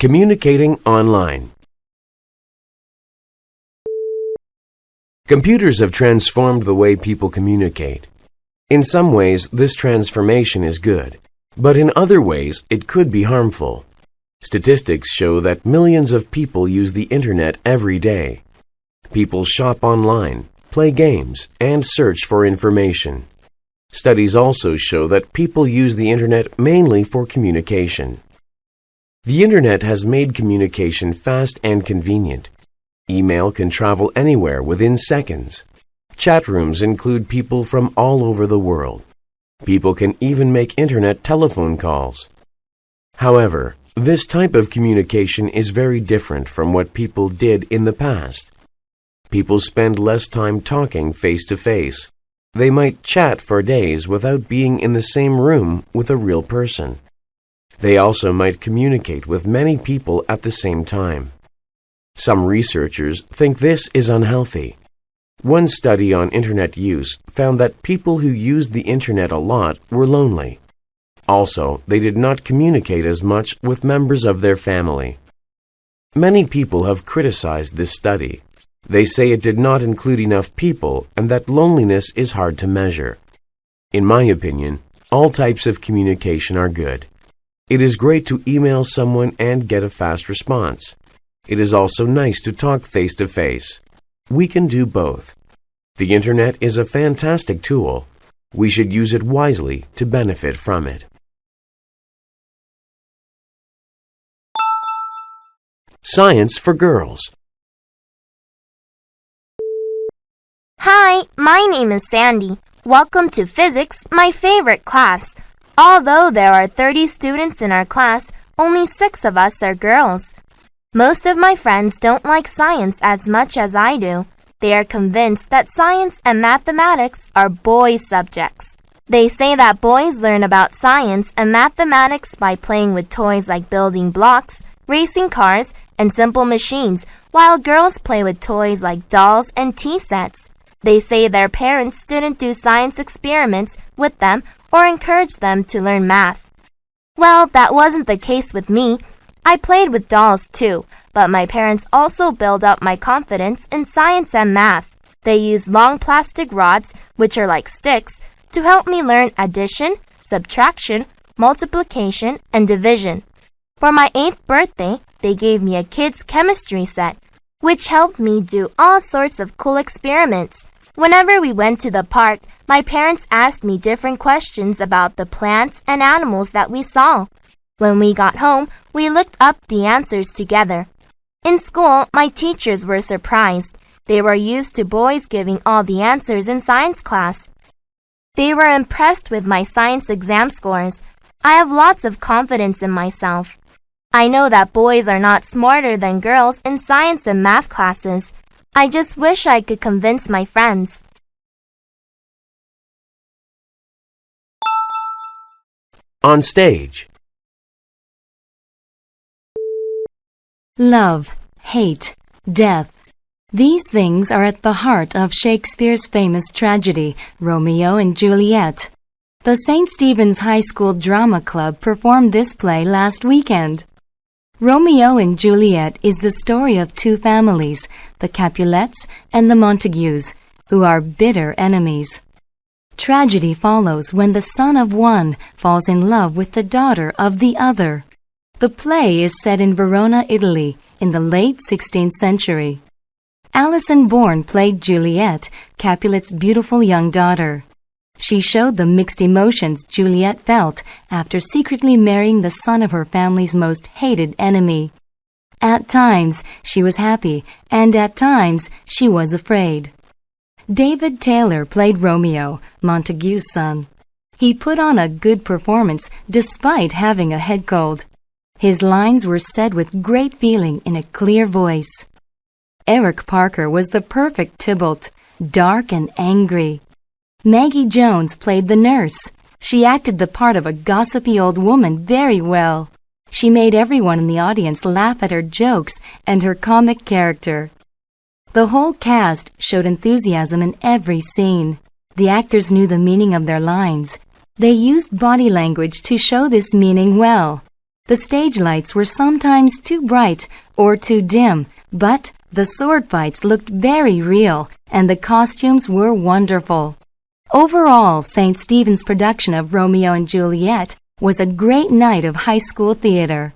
Communicating online. Computers have transformed the way people communicate. In some ways, this transformation is good, but in other ways, it could be harmful. Statistics show that millions of people use the Internet every day. People shop online, play games, and search for information. Studies also show that people use the Internet mainly for communication. The Internet has made communication fast and convenient. Email can travel anywhere within seconds. Chat rooms include people from all over the world. People can even make Internet telephone calls. However, this type of communication is very different from what people did in the past. People spend less time talking face-to-face. They might chat for days without being in the same room with a real person. They also might communicate with many people at the same time. Some researchers think this is unhealthy. One study on Internet use found that people who used the Internet a lot were lonely. Also, they did not communicate as much with members of their family. Many people have criticized this study. They say it did not include enough people and that loneliness is hard to measure. In my opinion, all types of communication are good. It is great to email someone and get a fast response. It is also nice to talk face-to-face. We can do both. The Internet is a fantastic tool. We should use it wisely to benefit from it. Science for girls. Hi, my name is Sandy. Welcome to physics, my favorite class. Although there are 30 students in our class, only 6 of us are girls. Most of my friends don't like science as much as I do. They are convinced that science and mathematics are boys' subjects. They say that boys learn about science and mathematics by playing with toys like building blocks, racing cars, and simple machines, while girls play with toys like dolls and tea sets. They say their parents didn't do science experiments with them or encourage them to learn math. Well, that wasn't the case with me. I played with dolls too, but my parents also built up my confidence in science and math. They used long plastic rods, which are like sticks, to help me learn addition, subtraction, multiplication, and division. For my 8th birthday, they gave me a kids' chemistry set, which helped me do all sorts of cool experiments. Whenever we went to the park, my parents asked me different questions about the plants and animals that we saw. When we got home, we looked up the answers together. In school, my teachers were surprised. They were used to boys giving all the answers in science class. They were impressed with my science exam scores. I have lots of confidence in myself. I know that boys are not smarter than girls in science and math classes. I just wish I could convince my friends. On stage. Love, hate, death. These things are at the heart of Shakespeare's famous tragedy, Romeo and Juliet. The St. Stephen's High School Drama Club performed this play last weekend. Romeo and Juliet is the story of 2 families, the Capulets and the Montagues, who are bitter enemies. Tragedy follows when the son of one falls in love with the daughter of the other. The play is set in Verona, Italy, in the late 16th century. Alison Bourne played Juliet, Capulet's beautiful young daughter. She showed the mixed emotions Juliet felt after secretly marrying the son of her family's most hated enemy. At times, she was happy, and at times, she was afraid. David Taylor played Romeo, Montague's son. He put on a good performance despite having a head cold. His lines were said with great feeling in a clear voice. Eric Parker was the perfect Tybalt, dark and angry. Maggie Jones played the nurse. She acted the part of a gossipy old woman very well. She made everyone in the audience laugh at her jokes and her comic character. The whole cast showed enthusiasm in every scene. The actors knew the meaning of their lines. They used body language to show this meaning well. The stage lights were sometimes too bright or too dim, but the sword fights looked very real, and the costumes were wonderful. Overall, St. Stephen's production of Romeo and Juliet was a great night of high school theater.